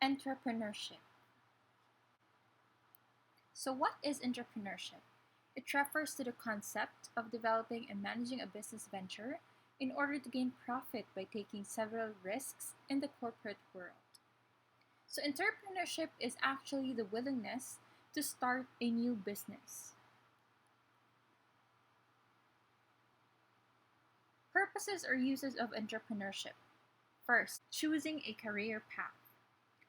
Entrepreneurship. So, what is entrepreneurship? It refers to the concept of developing and managing a business venture in order to gain profit by taking several risks in the corporate world. So, entrepreneurship is actually the willingness to start a new business. Purposes or uses of entrepreneurship. First, choosing a career path.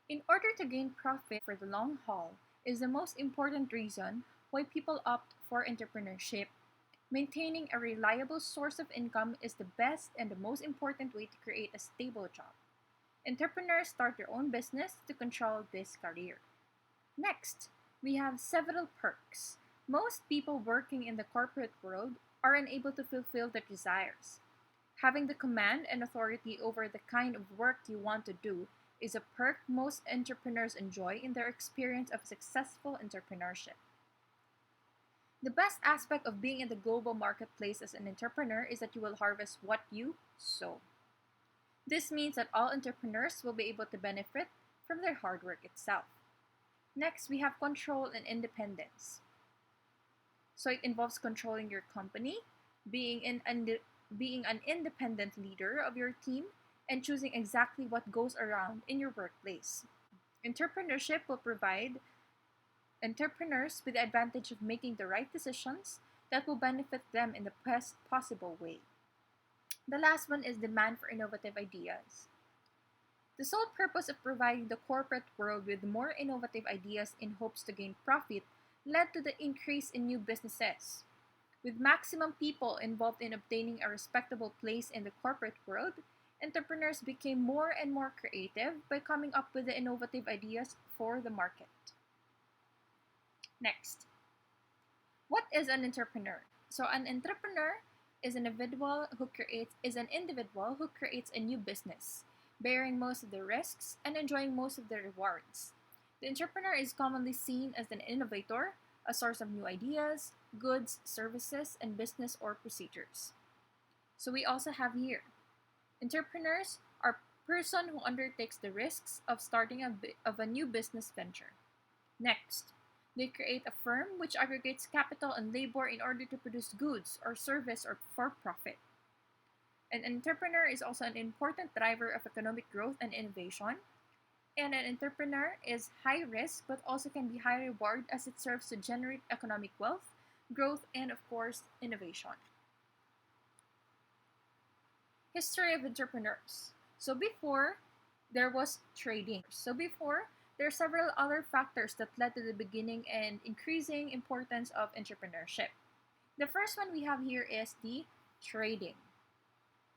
In order to gain profit for the long haul is the most important reason why people opt for entrepreneurship. Maintaining a reliable source of income is the best and the most important way to create a stable job. Entrepreneurs start their own business to control this career. Next, we have several perks. Most people working in the corporate world are unable to fulfill their desires. Having the command and authority over the kind of work you want to do is a perk most entrepreneurs enjoy in their experience of successful entrepreneurship. The best aspect of being in the global marketplace as an entrepreneur is that you will harvest what you sow. This means that all entrepreneurs will be able to benefit from their hard work itself. Next, we have control and independence. So it involves controlling your company, being an independent leader of your team, and choosing exactly what goes around in your workplace. Entrepreneurship will provide entrepreneurs with the advantage of making the right decisions that will benefit them in the best possible way. The last one is demand for innovative ideas. The sole purpose of providing the corporate world with more innovative ideas in hopes to gain profit led to the increase in new businesses. With maximum people involved in obtaining a respectable place in the corporate world, entrepreneurs became more and more creative by coming up with the innovative ideas for the market. Next, what is an entrepreneur? So an entrepreneur is an individual who creates a new business, bearing most of the risks and enjoying most of the rewards. The entrepreneur is commonly seen as an innovator, a source of new ideas, goods, services, and business or procedures. So we also have here entrepreneurs are person who undertakes the risks of starting a new business venture. Next, they create a firm which aggregates capital and labor in order to produce goods or service or for profit. An entrepreneur is also an important driver of economic growth and innovation. And an entrepreneur is high risk but also can be high reward as it serves to generate economic wealth, growth, and of course, innovation. History of entrepreneurs. So before there was trading. So before there are several other factors that led to the beginning and increasing importance of entrepreneurship. The first one we have here is the trading.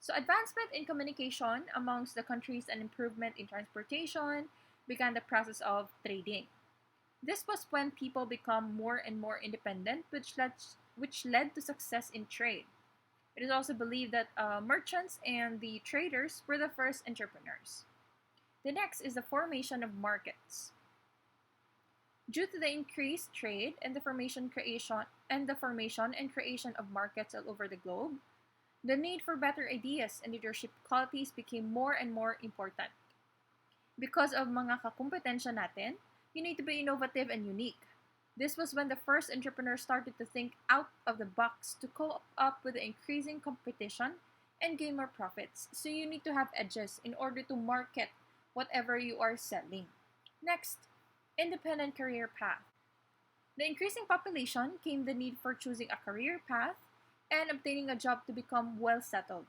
So advancement in communication amongst the countries and improvement in transportation began the process of trading. This was when people become more and more independent, which led to success in trade. It is also believed that merchants and the traders were the first entrepreneurs. The next is the formation of markets. Due to the increased trade and the formation and creation of markets all over the globe, the need for better ideas and leadership qualities became more and more important. Because of mga kakumpetensya natin, you need to be innovative and unique. This was when the first entrepreneurs started to think out of the box to cope up with the increasing competition and gain more profits. So you need to have edges in order to market whatever you are selling. Next, independent career path. The increasing population came the need for choosing a career path and obtaining a job to become well settled.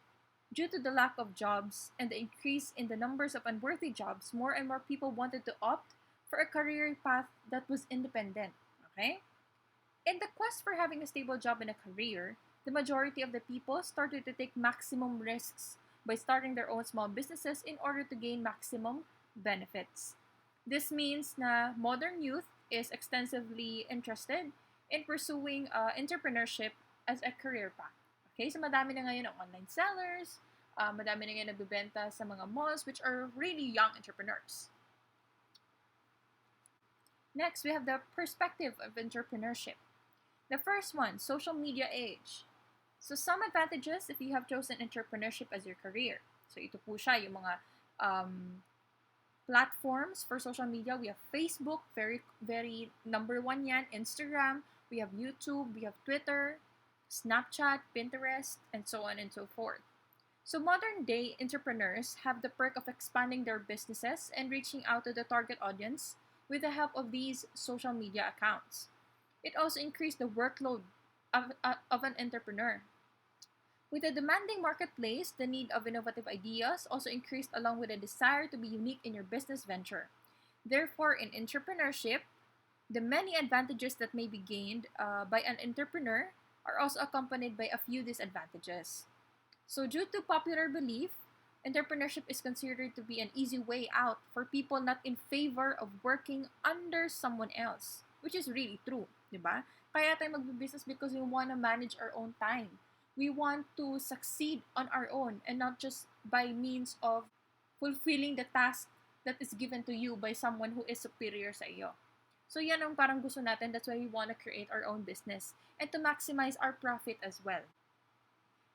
Due to the lack of jobs and the increase in the numbers of unworthy jobs, more and more people wanted to opt for a career path that was independent. Okay? In the quest for having a stable job and a career, the majority of the people started to take maximum risks by starting their own small businesses in order to gain maximum benefits. This means na modern youth is extensively interested in pursuing entrepreneurship as a career path. Okay, so madami na ngayon ang online sellers, madami na ngayon nagbibenta sa mga malls which are really young entrepreneurs. Next, we have the perspective of entrepreneurship. The first one, social media age. So some advantages if you have chosen entrepreneurship as your career. So ito po siya, yung mga platforms for social media. We have Facebook, very, very number one yan, Instagram, we have YouTube, we have Twitter, Snapchat, Pinterest, and so on and so forth. So modern day entrepreneurs have the perk of expanding their businesses and reaching out to the target audience with the help of these social media accounts. It also increased the workload of an entrepreneur. With a demanding marketplace, the need of innovative ideas also increased along with a desire to be unique in your business venture. Therefore, in entrepreneurship, the many advantages that may be gained by an entrepreneur are also accompanied by a few disadvantages. So, due to popular belief, entrepreneurship is considered to be an easy way out for people not in favor of working under someone else, which is really true, di ba? Kaya tayo magbe-business because we want to manage our own time. We want to succeed on our own and not just by means of fulfilling the task that is given to you by someone who is superior sa iyo. So yan ang parang gusto natin. That's why we want to create our own business and to maximize our profit as well.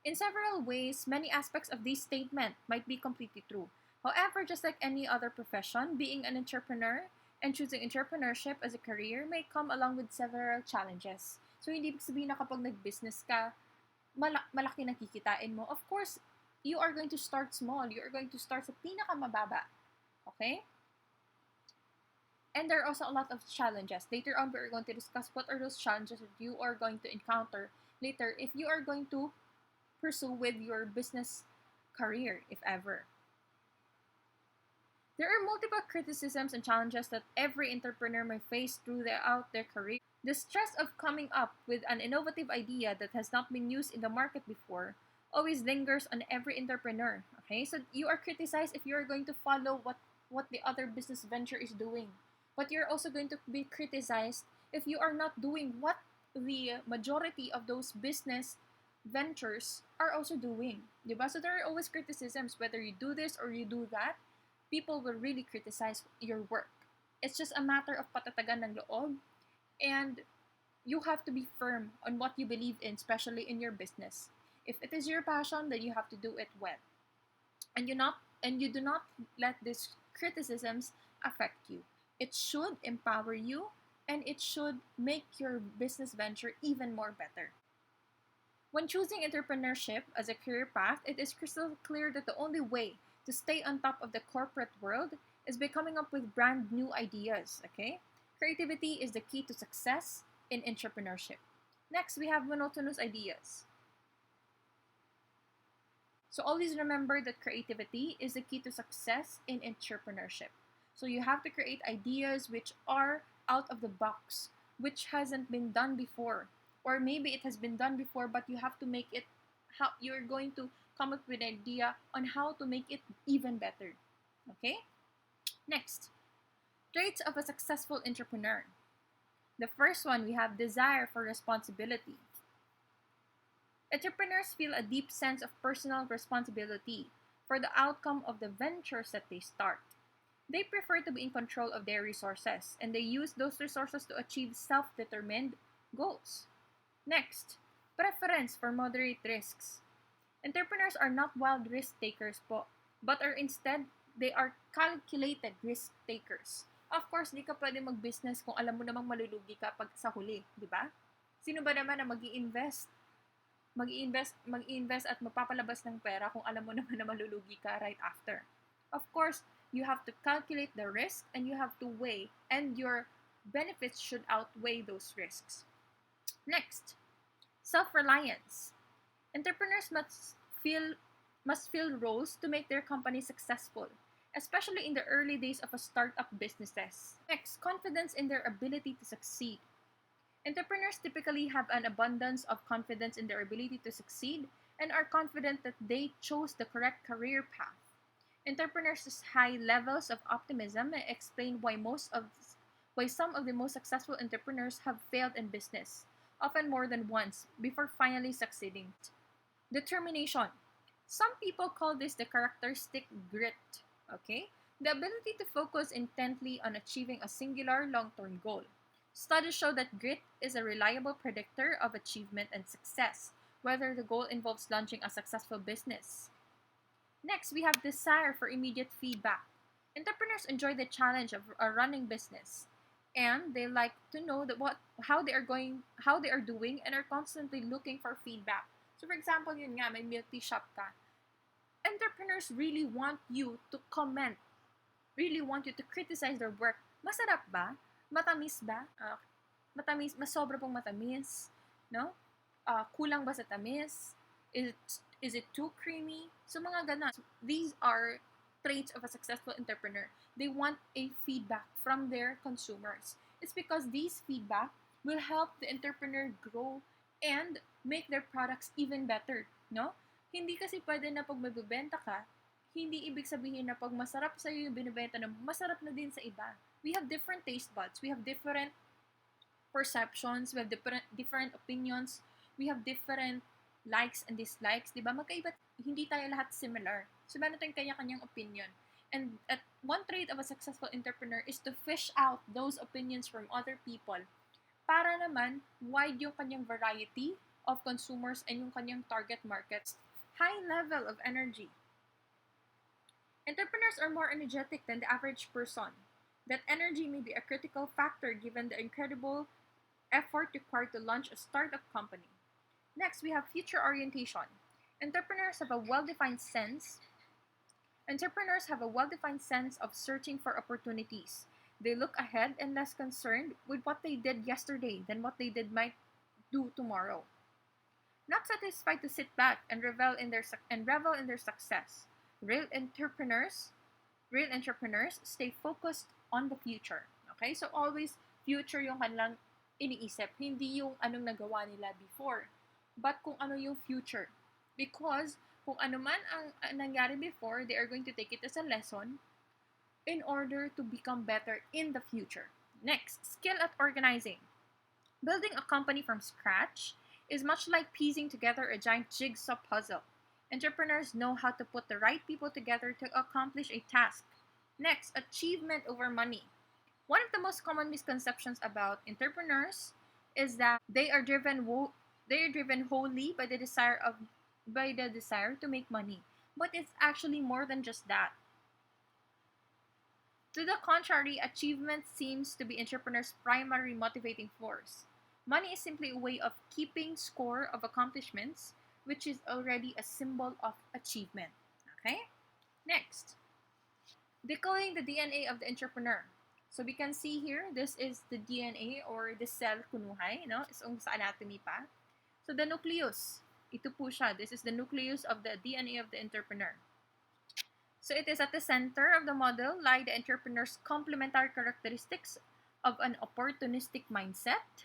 In several ways, many aspects of this statement might be completely true. However, just like any other profession, being an entrepreneur and choosing entrepreneurship as a career may come along with several challenges. So, hindi ibig sabihin na kapag nag-business ka, malaki na kikitain mo. Of course, you are going to start small. You are going to start sa pinakamababa. Okay? And there are also a lot of challenges. Later on, we're going to discuss what are those challenges that you are going to encounter later if you are going to pursue with your business career, if ever. There are multiple criticisms and challenges that every entrepreneur may face throughout their career. The stress of coming up with an innovative idea that has not been used in the market before always lingers on every entrepreneur. Okay, so you are criticized if you are going to follow what the other business venture is doing, but you're also going to be criticized if you are not doing what the majority of those business ventures are also doing, diba? So there are always criticisms whether you do this or you do that. People will really criticize your work. It's just a matter of patatagan ng loob, and you have to be firm on what you believe in, especially in your business. If it is your passion, then you have to do it well, and you do not let these criticisms affect you. It should empower you, and it should make your business venture even more better. When choosing entrepreneurship as a career path, it is crystal clear that the only way to stay on top of the corporate world is by coming up with brand new ideas, okay? Creativity is the key to success in entrepreneurship. Next, we have monotonous ideas. So always remember that creativity is the key to success in entrepreneurship. So you have to create ideas which are out of the box, which hasn't been done before. Or maybe it has been done before, but you have to make it how you're going to come up with an idea on how to make it even better. Okay? Next, traits of a successful entrepreneur. The first one, we have desire for responsibility. Entrepreneurs feel a deep sense of personal responsibility for the outcome of the ventures that they start. They prefer to be in control of their resources, and they use those resources to achieve self-determined goals. Next, preference for moderate risks. Entrepreneurs are not wild risk takers po, but are instead, they are calculated risk takers. Of course, di ka pwede mag-business kung alam mo namang malulugi ka pag sa huli, di ba? Sino ba naman na mag-i-invest at mapapalabas ng pera kung alam mo naman na malulugi ka right after? Of course, you have to calculate the risk and you have to weigh, and your benefits should outweigh those risks. Next, self-reliance. Entrepreneurs must fill roles to make their company successful, especially in the early days of a startup businesses. Next, confidence in their ability to succeed. Entrepreneurs typically have an abundance of confidence in their ability to succeed and are confident that they chose the correct career path. Entrepreneurs' high levels of optimism may explain why some of the most successful entrepreneurs have failed in business, often more than once, before finally succeeding. Determination. Some people call this the characteristic grit, okay? The ability to focus intently on achieving a singular long-term goal. Studies show that grit is a reliable predictor of achievement and success, whether the goal involves launching a successful business. Next, we have desire for immediate feedback. Entrepreneurs enjoy the challenge of a running business, and they like to know that how they are doing, and are constantly looking for feedback. So for example, yun nga, may milk tea shop ka. Entrepreneurs really want you to comment, really want you to criticize their work. Masarap ba? Matamis ba? Matamis, mas sobra pong matamis, no? Kulang ba sa tamis? Is it too creamy? So mga ganon. So, these are traits of a successful entrepreneur. They want a feedback from their consumers. It's because these feedback will help the entrepreneur grow and make their products even better, no? Hindi kasi pwede na pag magbebenta ka, hindi ibig sabihin na pag masarap sa iyo yung binibenta na masarap na din sa iba. We have different taste buds. We have different perceptions, we have different opinions, we have different likes and dislikes, di ba? Magkaiba, hindi tayo lahat similar. So, meron tayong kanya-kanyang opinion. And at one trait of a successful entrepreneur is to fish out those opinions from other people para naman wide yung kanyang variety of consumers and yung kanyang target markets. High level of energy. Entrepreneurs are more energetic than the average person. That energy may be a critical factor given the incredible effort required to launch a startup company. Next, we have future orientation. Entrepreneurs have a well-defined sense of searching for opportunities. They look ahead and less concerned with what they did yesterday than what they might do tomorrow. Not satisfied to sit back and revel in their success. Real entrepreneurs stay focused on the future. Okay? So always future yung kanilang iniisip, hindi yung anong nagawa nila before, but kung ano yung future. Because kung ano man ang nangyari before, they are going to take it as a lesson in order to become better in the future. Next, skill at organizing. Building a company from scratch is much like piecing together a giant jigsaw puzzle. Entrepreneurs know how to put the right people together to accomplish a task. Next, achievement over money. One of the most common misconceptions about entrepreneurs is that they are driven wholly by the desire to make money. But it's actually more than just that. To the contrary, achievement seems to be entrepreneurs' primary motivating force. Money is simply a way of keeping score of accomplishments, which is already a symbol of achievement. Okay? Next, decoding the DNA of the entrepreneur. So we can see here, this is the DNA or the cell kunuhay, no? Isang sa anatomy pa. So the nucleus, ito po siya. This is the nucleus of the DNA of the entrepreneur. So it is at the center of the model lie the entrepreneur's complementary characteristics of an opportunistic mindset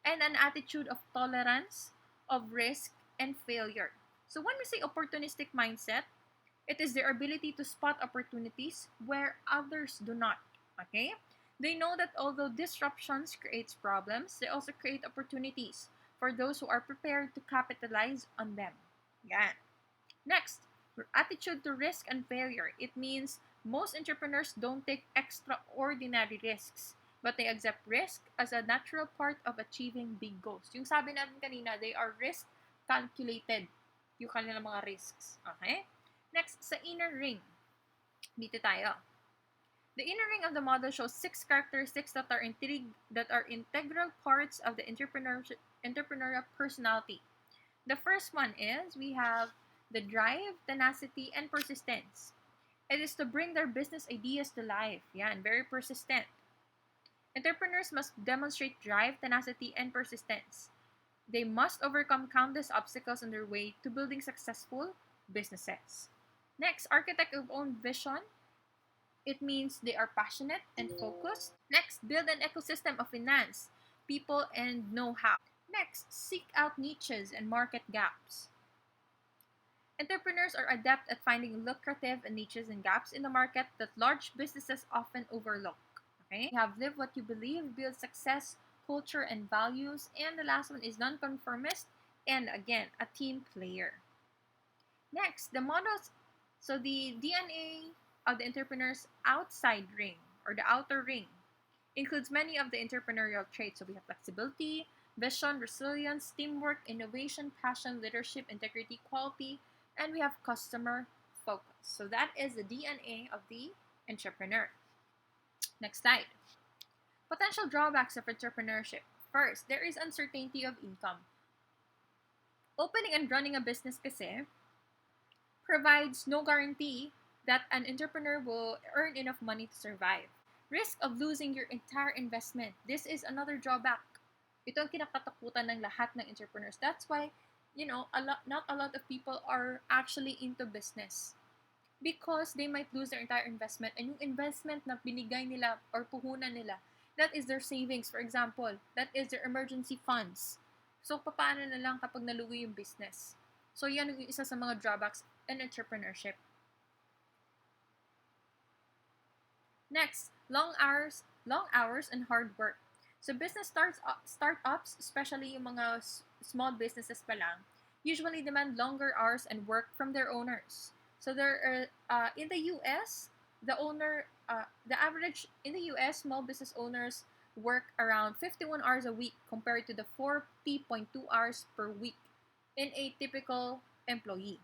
and an attitude of tolerance of risk and failure. So when we say opportunistic mindset, it is their ability to spot opportunities where others do not. Okay? They know that although disruptions creates problems, they also create opportunities for those who are prepared to capitalize on them. Yan. Next, attitude to risk and failure. It means most entrepreneurs don't take extraordinary risks, but they accept risk as a natural part of achieving big goals. Yung sabi natin kanina, they are risk calculated. Yung kanilang mga risks. Okay? Next, sa inner ring. Dito tayo. The inner ring of the model shows 6 characteristics that are integral parts of the entrepreneurial personality. The first one is we have the drive, tenacity, and persistence. It is to bring their business ideas to life. Yan, very persistent. Entrepreneurs must demonstrate drive, tenacity, and persistence. They must overcome countless obstacles on their way to building successful businesses. Next, architect of own vision. It means they are passionate and focused. Next, build an ecosystem of finance, people, and know-how. Next, seek out niches and market gaps. Entrepreneurs are adept at finding lucrative niches and gaps in the market that large businesses often overlook. Okay? You have live what you believe, build success, culture, and values. And the last one is nonconformist and, again, a team player. Next, the models. So the DNA of the entrepreneur's outside ring or the outer ring includes many of the entrepreneurial traits. So we have flexibility, vision, resilience, teamwork, innovation, passion, leadership, integrity, quality, and we have customer focus. So that is the DNA of the entrepreneur. Next slide. Potential drawbacks of entrepreneurship. First, there is uncertainty of income. Opening and running a business kasi provides no guarantee that an entrepreneur will earn enough money to survive. Risk of losing your entire investment. This is another drawback. Ito ang kinakatakutan ng lahat ng entrepreneurs. That's why, not a lot of people are actually into business. Because they might lose their entire investment. And yung investment na binigay nila or puhunan nila, that is their savings, for example. That is their emergency funds. So, paano na lang kapag naluwi yung business? So, yan yung isa sa mga drawbacks in entrepreneurship. Next, long hours and hard work. So, business startups, especially yung mga small businesses pa lang, usually demand longer hours and work from their owners. So, there are, in the U.S., the average in the U.S., small business owners work around 51 hours a week compared to the 40.2 hours per week in a typical employee.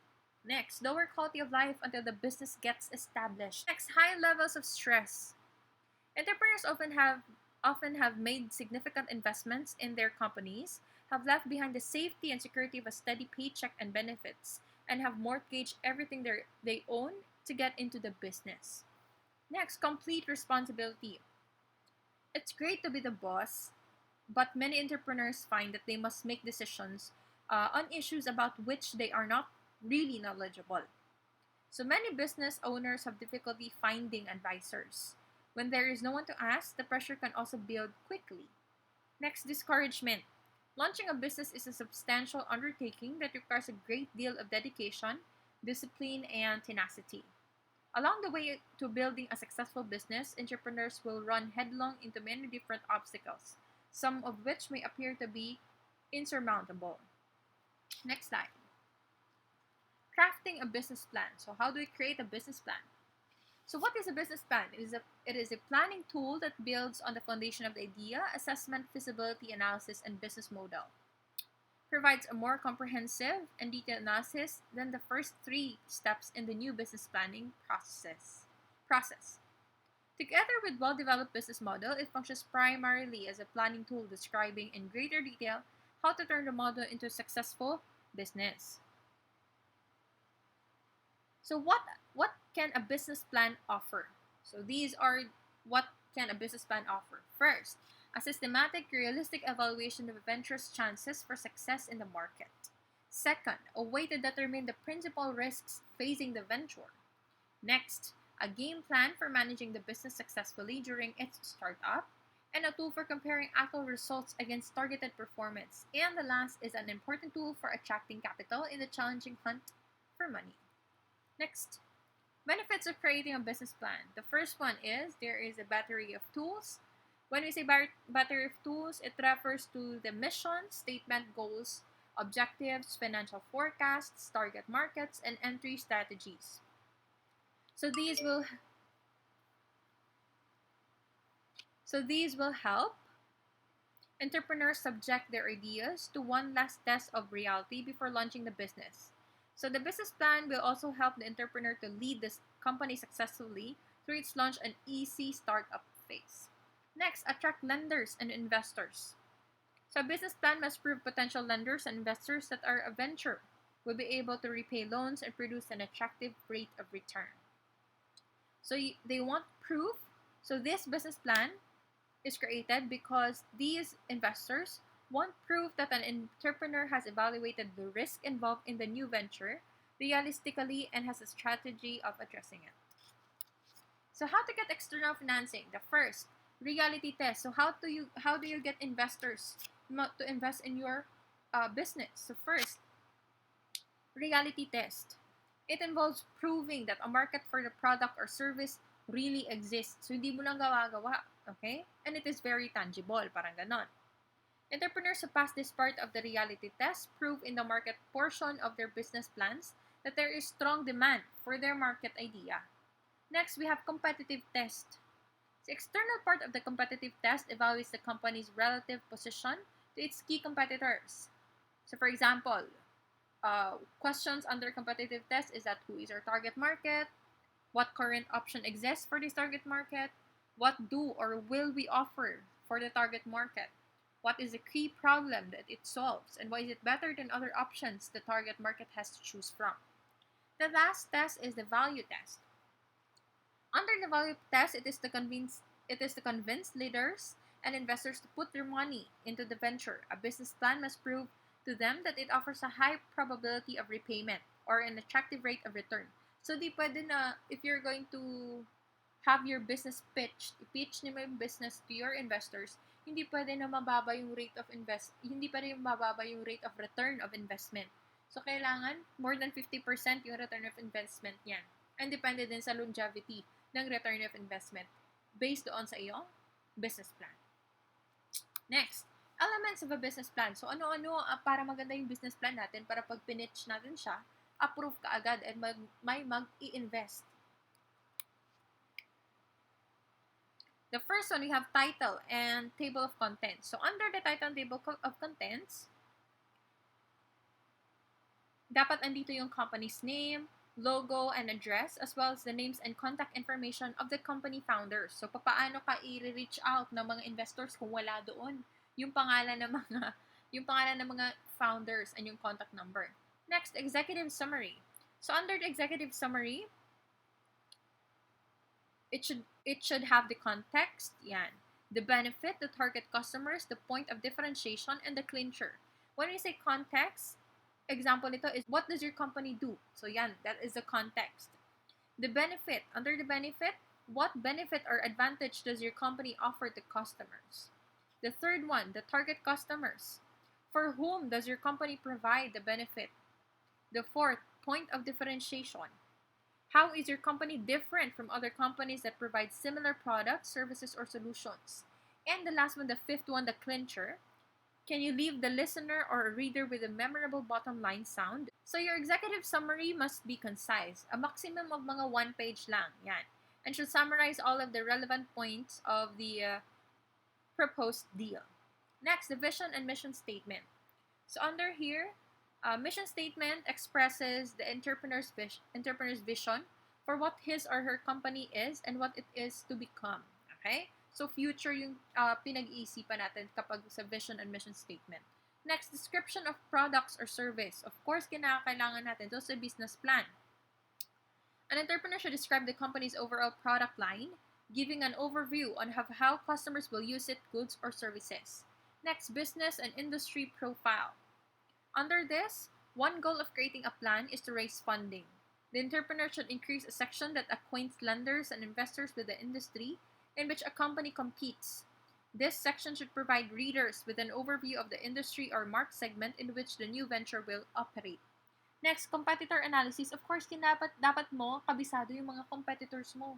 Next, lower quality of life until the business gets established. Next, high levels of stress. Entrepreneurs often have made significant investments in their companies, have left behind the safety and security of a steady paycheck and benefits, and have mortgaged everything they own to get into the business. Next, complete responsibility. It's great to be the boss, but many entrepreneurs find that they must make decisions on issues about which they are not really knowledgeable. So many business owners have difficulty finding advisors. When there is no one to ask, the pressure can also build quickly. Next, discouragement. Launching a business is a substantial undertaking that requires a great deal of dedication, discipline, and tenacity. Along the way to building a successful business, entrepreneurs will run headlong into many different obstacles, some of which may appear to be insurmountable. Next slide. Crafting a business plan. So how do we create a business plan? So what is a business plan? It is a planning tool that builds on the foundation of the idea, assessment, feasibility analysis, and business model. Provides a more comprehensive and detailed analysis than the first three steps in the new business planning process. Together with well-developed business model, it functions primarily as a planning tool describing in greater detail how to turn the model into a successful business. So what can a business plan offer? So these are what can a business plan offer. First, a systematic, realistic evaluation of a venture's chances for success in the market. Second, a way to determine the principal risks facing the venture. Next, a game plan for managing the business successfully during its startup, and a tool for comparing actual results against targeted performance. And the last is an important tool for attracting capital in the challenging hunt for money. Next, benefits of creating a business plan. The first one is there is a battery of tools. When we say battery of tools, it refers to the mission, statement, goals, objectives, financial forecasts, target markets, and entry strategies. So these will help entrepreneurs subject their ideas to one last test of reality before launching the business. So the business plan will also help the entrepreneur to lead this company successfully through its launch and easy startup phase. Next, attract lenders and investors. So a business plan must prove potential lenders and investors that our venture will be able to repay loans and produce an attractive rate of return. So they want proof. So this business plan is created because these investors want proof that an entrepreneur has evaluated the risk involved in the new venture realistically and has a strategy of addressing it. So how to get external financing? The first, reality test. So how do you get investors to invest in your business? So first, reality test. It involves proving that a market for the product or service really exists. So hindi mo lang gawa-gawa, okay? And it is very tangible, parang ganon. Entrepreneurs who pass this part of the reality test prove in the market portion of their business plans that there is strong demand for their market idea. Next, we have competitive test. The external part of the competitive test evaluates the company's relative position to its key competitors. So for example, Questions under competitive test is that who is our target market? What current option exists for this target market? What do or will we offer for the target market? What is the key problem that it solves? And why is it better than other options the target market has to choose from? The last test is the value test. Under the value test, it is to convince leaders and investors to put their money into the venture. A business plan must prove to them that it offers a high probability of repayment or an attractive rate of return. So di pwede na if you're going to have your business pitch niyo yung business to your investors, hindi pwede na mababa yung rate of hindi pwede yung mababa yung rate of return of investment. So kailangan more than 50% yung return of investment niyan. And depende din sa longevity ng return of investment based doon sa iyong business plan. Next, elements of a business plan. So ano-ano para maganda yung business plan natin para pag pinitch natin siya, approve ka agad and may mag-i-invest. The first one, we have title and table of contents. So under the title and table of contents, dapat andito yung company's name, logo, and address, as well as the names and contact information of the company founders. So, paano ka i-reach out ng mga investors kung wala doon? Yung pangalan ng mga founders and yung contact number. Next, executive summary. So, under the executive summary, it should have the context, yan, the benefit, the target customers, the point of differentiation, and the clincher. When we say context, example nito is, what does your company do? So yan, that is the context. The benefit, under the benefit, what benefit or advantage does your company offer to customers? The third one, the target customers. For whom does your company provide the benefit? The fourth, point of differentiation. How is your company different from other companies that provide similar products, services, or solutions? And the last one, the fifth one, the clincher. Can you leave the listener or reader with a memorable bottom line sound? So your executive summary must be concise. A maximum of mga 1 page lang. Yan. And should summarize all of the relevant points of the proposed deal. Next, the vision and mission statement. So under here, mission statement expresses the entrepreneur's vision for what his or her company is and what it is to become. Okay? So, future yung pinag-iisipan natin kapag sa vision and mission statement. Next, description of products or service. Of course, kailangan natin ito sa business plan. An entrepreneur should describe the company's overall product line, giving an overview on how customers will use it, goods or services. Next, business and industry profile. Under this, one goal of creating a plan is to raise funding. The entrepreneur should increase a section that acquaints lenders and investors with the industry in which a company competes. This section should provide readers with an overview of the industry or market segment in which the new venture will operate. Next, competitor analysis. Of course, dapat mo kabisado yung mga competitors mo.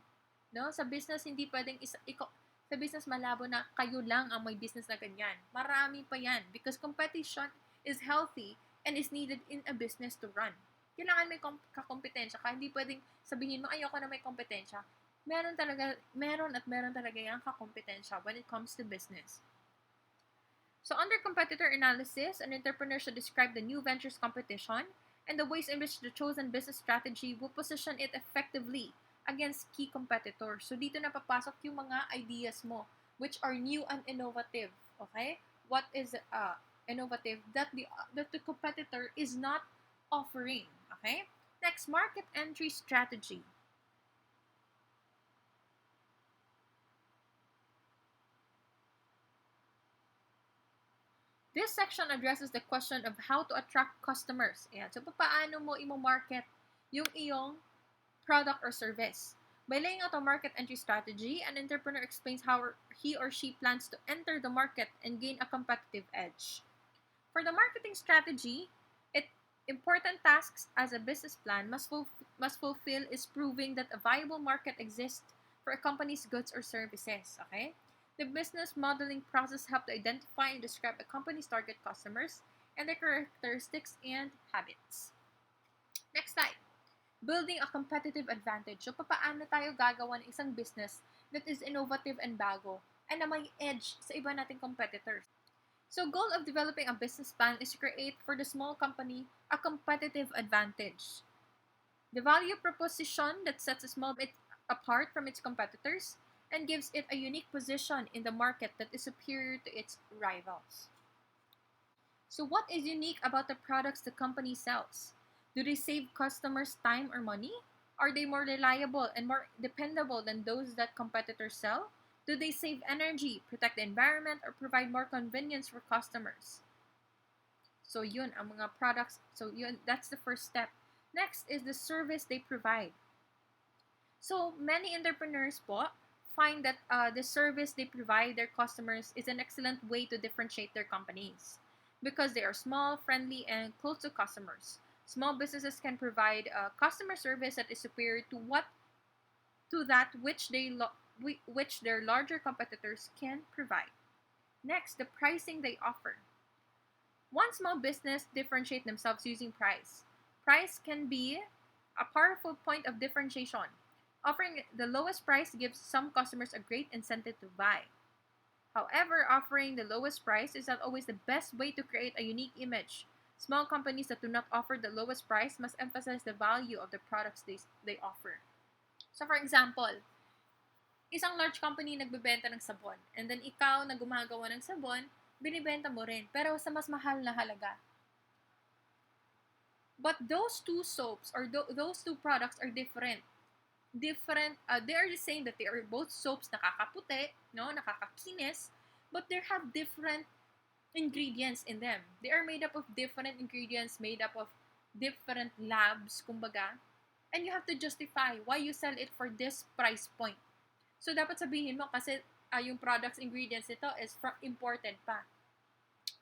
No? Sa business, hindi pwedeng sa business malabo na kayo lang ang may business na ganyan. Marami pa yan because competition is healthy and is needed in a business to run. Kailangan may kakompetensya ka. Hindi pwedeng sabihin mo, ayoko na may kompetensya. Meron talaga yung kakompetensya when it comes to business. So under competitor analysis, an entrepreneur should describe the new venture's competition and the ways in which the chosen business strategy will position it effectively against key competitors. So dito na papasok yung mga ideas mo which are new and innovative. Okay? What is innovative that the competitor is not offering. Okay? Next, market entry strategy. This section addresses the question of how to attract customers. Ayan. So, paano mo i-market yung iyong product or service? By laying out a market entry strategy, an entrepreneur explains how he or she plans to enter the market and gain a competitive edge. For the marketing strategy, important tasks as a business plan must fulfill is proving that a viable market exists for a company's goods or services. Okay? The business modeling process helps to identify and describe a company's target customers and their characteristics and habits. Next slide. Building a competitive advantage. So, paano tayo gagawa ng isang business that is innovative and bago and na may edge sa iba nating competitors? So, goal of developing a business plan is to create for the small company a competitive advantage. The value proposition that sets a small bit apart from its competitors and gives it a unique position in the market that is superior to its rivals. So, what is unique about the products the company sells? Do they save customers time or money? Are they more reliable and more dependable than those that competitors sell? Do they save energy, protect the environment, or provide more convenience for customers? So yun ang mga products. So yun, that's the first step. Next is the service they provide. So many entrepreneurs po find that the service they provide their customers is an excellent way to differentiate their companies because they are small, friendly, and close to customers. Small businesses can provide customer service that is superior to that which their larger competitors can provide. Next, the pricing they offer. One small business differentiate themselves using price. Price can be a powerful point of differentiation. Offering the lowest price gives some customers a great incentive to buy. However, offering the lowest price is not always the best way to create a unique image. Small companies that do not offer the lowest price must emphasize the value of the products they offer. So for example, isang large company nagbebenta ng sabon, and then ikaw na gumagawa ng sabon, binibenta mo rin, pero sa mas mahal na halaga. But those two soaps or those two products are different. They are just saying that they are both soaps nakakaputi, no, nakakakinis, but they have different ingredients in them. They are made up of different ingredients, made up of different labs, kumbaga, and you have to justify why you sell it for this price point. So, dapat sabihin mo kasi yung products ingredients nito is imported pa.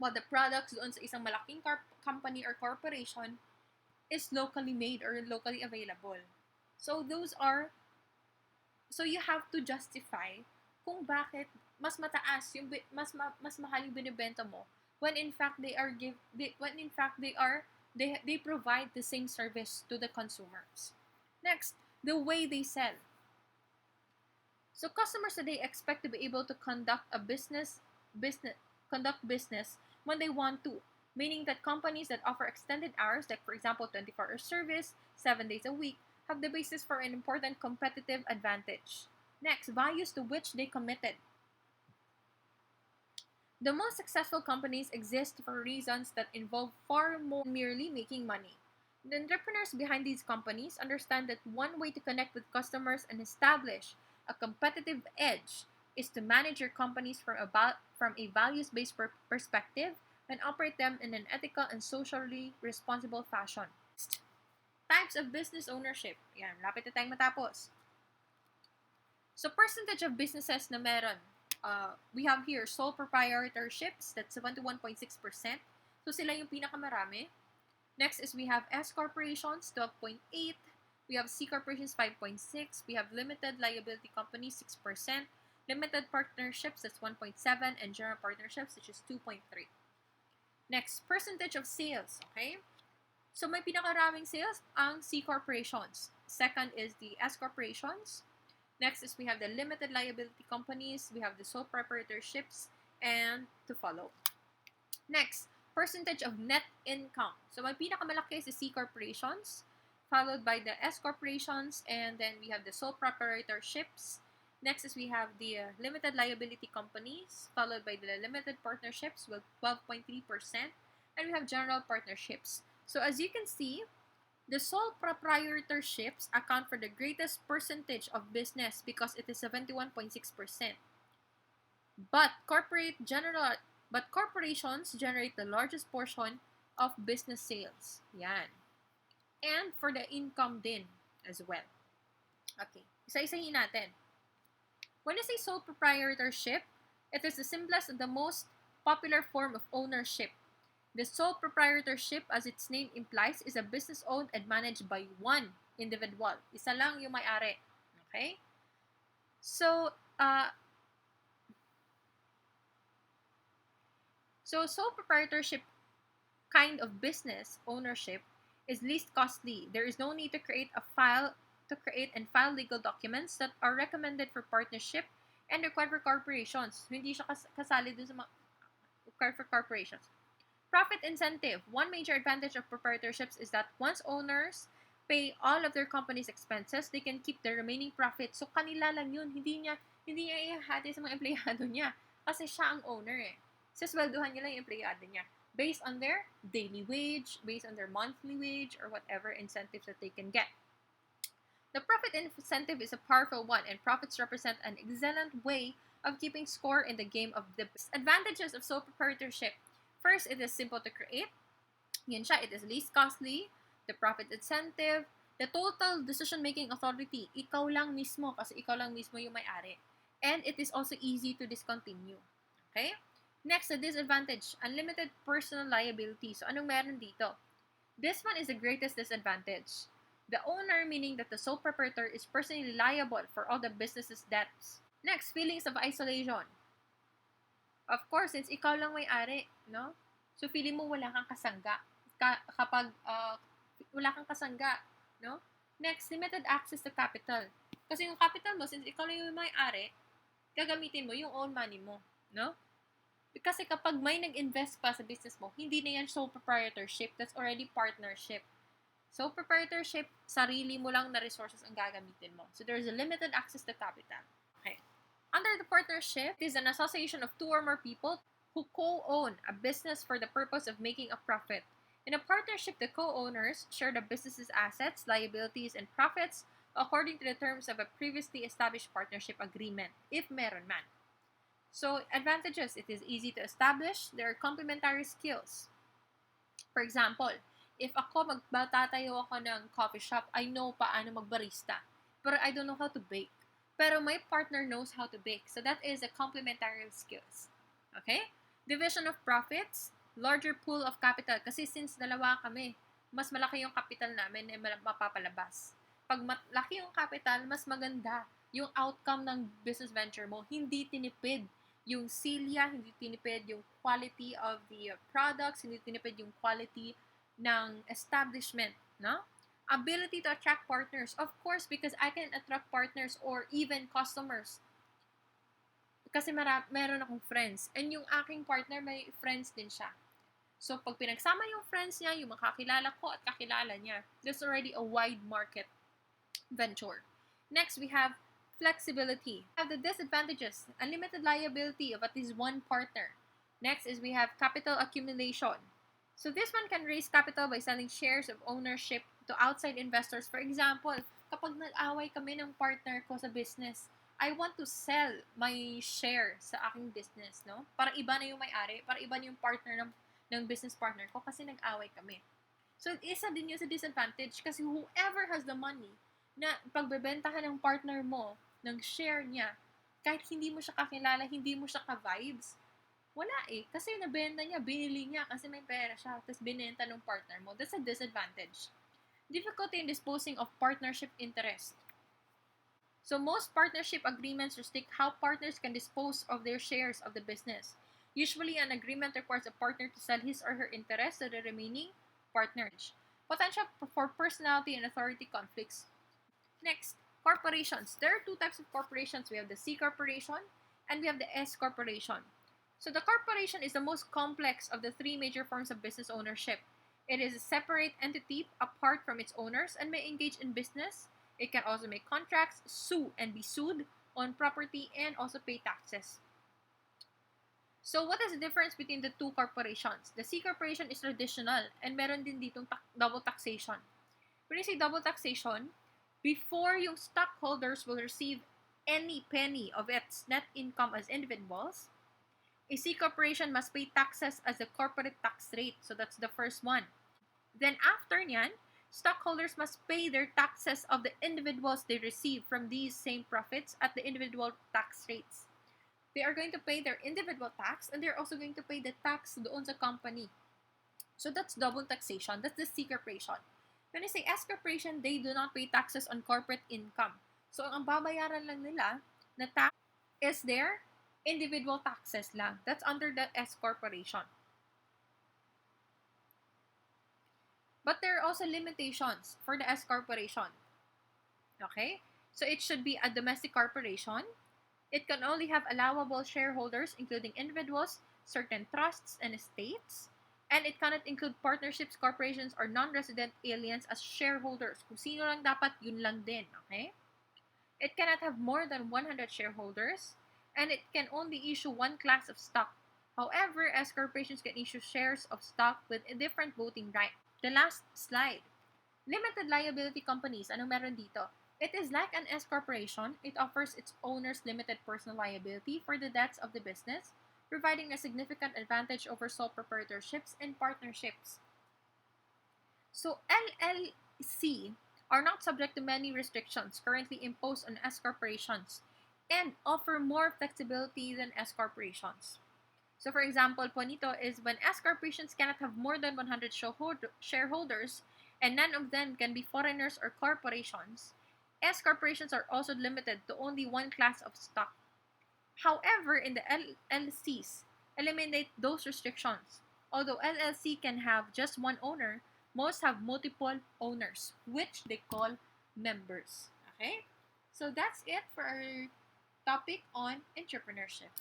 While the products doon sa isang malaking company or corporation is locally made or locally available. So, so you have to justify kung bakit mas mataas yung mas mahal yung binibenta mo when in fact they provide the same service to the consumers. Next, the way they sell. So customers today expect to be able to conduct business when they want to, meaning that companies that offer extended hours, like for example 24-hour service, 7 days a week, have the basis for an important competitive advantage. Next, values to which they committed. The most successful companies exist for reasons that involve far more than merely making money. The entrepreneurs behind these companies understand that one way to connect with customers and establish a competitive edge is to manage your companies from a values-based perspective and operate them in an ethical and socially responsible fashion. Next, types of business ownership. Yan, lapit na tayong matapos. So, percentage of businesses na meron. We have here sole proprietorships, that's 71.6%. So, sila yung pinakamarami. Next is we have S corporations, 12.8%. We have C corporations, 5.6%. We have limited liability companies, 6%. Limited partnerships, that's 1.7%. And general partnerships, which is 2.3%. Next, percentage of sales, okay? So, may pinakaraming sales ang C corporations. Second is the S corporations. Next is we have the limited liability companies. We have the sole proprietorships, and to follow. Next, percentage of net income. So, may pinakamalaki is the C corporations, followed by the S corporations, and then we have the sole proprietorships. Next is we have the limited liability companies, followed by the limited partnerships with 12.3%, and we have general partnerships. So as you can see, the sole proprietorships account for the greatest percentage of business because it is 71.6%. But corporations generate the largest portion of business sales. Yan. And for the income din as well. Okay, isa-isahin natin. When you say sole proprietorship, it is the simplest and the most popular form of ownership. The sole proprietorship, as its name implies, is a business owned and managed by one individual. Isa lang yung may-ari. Okay? So sole proprietorship kind of business ownership is least costly. There is no need to create and file legal documents that are recommended for partnership and required for corporations. Hindi siya kasali dun sa for corporations. Profit incentive. One major advantage of proprietorships is that once owners pay all of their company's expenses, they can keep the remaining profit. So, kanila lang yun. Hindi niya ihahati sa mga empleyado niya. Kasi siya ang owner eh. Sisweldohan niya lang yung empleyado niya. Based on their daily wage, based on their monthly wage, or whatever incentives that they can get. The profit incentive is a powerful one, and profits represent an excellent way of keeping score in the game of the advantages of sole proprietorship. First, it is simple to create. Yun siya, it is least costly. The profit incentive, the total decision-making authority, ikaw lang mismo kasi ikaw lang mismo yung may-ari. And it is also easy to discontinue. Okay? Next, the disadvantage, unlimited personal liability. So, anong meron dito? This one is the greatest disadvantage. The owner, meaning that the sole proprietor, is personally liable for all the business's debts. Next, feelings of isolation. Of course, since ikaw lang may-ari, no? So, feeling mo wala kang kasangga. Kapag wala kang kasangga, no? Next, limited access to capital. Kasi yung capital mo, since ikaw lang yung may-ari, gagamitin mo yung own money mo, no? Kasi kapag may nag-invest pa sa business mo, hindi na yan sole proprietorship. That's already partnership. Sole proprietorship, sarili mo lang na resources ang gagamitin mo. So, there's a limited access to capital. Okay. Under the partnership, it is an association of two or more people who co-own a business for the purpose of making a profit. In a partnership, the co-owners share the business's assets, liabilities, and profits according to the terms of a previously established partnership agreement, if meron man. So, advantages, it is easy to establish. There are complementary skills. For example, if ako magtatayo ako ng coffee shop, I know paano magbarista. Pero I don't know how to bake. Pero my partner knows how to bake. So that is a complementary skills. Okay? Division of profits, larger pool of capital. Kasi since dalawa kami, mas malaki yung capital namin na mapapalabas. Pag malaki yung capital, mas maganda yung outcome ng business venture mo. Hindi tinipid yung silya, hindi tinipid yung quality of the products, hindi tinipid yung quality ng establishment, no? Ability to attract partners. Of course, because I can attract partners or even customers. Kasi meron akong friends. And yung aking partner, may friends din siya. So, pag pinagsama yung friends niya, yung makakilala ko at kakilala niya, there's already a wide market venture. Next, we have flexibility. We have the disadvantages. Unlimited liability of at least one partner. Next is we have capital accumulation. So this one can raise capital by selling shares of ownership to outside investors. For example, kapag nag-away kami ng partner ko sa business, I want to sell my share sa aking business, no? Para iba na yung may-ari, para iba na yung partner ng business partner ko kasi nag-away kami. So, isa din yun sa disadvantage kasi whoever has the money na pagbebentahan ng partner mo, ng share niya, kahit hindi mo siya kakilala, hindi mo siya ka-vibes, wala eh. Kasi nabenta niya, binili niya kasi may pera siya, tapos binenta ng partner mo. That's a disadvantage. Difficulty in disposing of partnership interest. So most partnership agreements restrict how partners can dispose of their shares of the business. Usually, an agreement requires a partner to sell his or her interest to the remaining partners. Potential for personality and authority conflicts. Next, corporations. There are two types of corporations. We have the C corporation and we have the S corporation. So the corporation is the most complex of the three major forms of business ownership. It is a separate entity apart from its owners and may engage in business. It can also make contracts, sue and be sued, own property, and also pay taxes. So what is the difference between the two corporations? The C corporation is traditional and meron din ditong double taxation. When you say double taxation, before yung stockholders will receive any penny of its net income as individuals, a C corporation must pay taxes as the corporate tax rate. So that's the first one. Then after nyan, stockholders must pay their taxes of the individuals they receive from these same profits at the individual tax rates. They are going to pay their individual tax and they're also going to pay the tax doon sa company. So that's double taxation. That's the C corporation. When I say S corporation, they do not pay taxes on corporate income. So ang babayaran lang nila na tax is their individual taxes lang. That's under the S corporation. But there are also limitations for the S corporation. Okay? So it should be a domestic corporation. It can only have allowable shareholders, including individuals, certain trusts, and estates. And it cannot include partnerships, corporations, or non-resident aliens as shareholders. Kung sino lang dapat, yun lang din. Okay? It cannot have more than 100 shareholders. And it can only issue one class of stock. However, S corporations can issue shares of stock with a different voting right. The last slide. Limited liability companies. Ano meron dito? It is like an S corporation. It offers its owners limited personal liability for the debts of the business, providing a significant advantage over sole proprietorships and partnerships. So LLC are not subject to many restrictions currently imposed on S corporations and offer more flexibility than S corporations. So for example, po nito is when S corporations cannot have more than 100 shareholders and none of them can be foreigners or corporations, S corporations are also limited to only one class of stock. However, in the LLCs, eliminate those restrictions. Although LLC can have just one owner, most have multiple owners, which they call members. Okay? So that's it for our topic on entrepreneurship.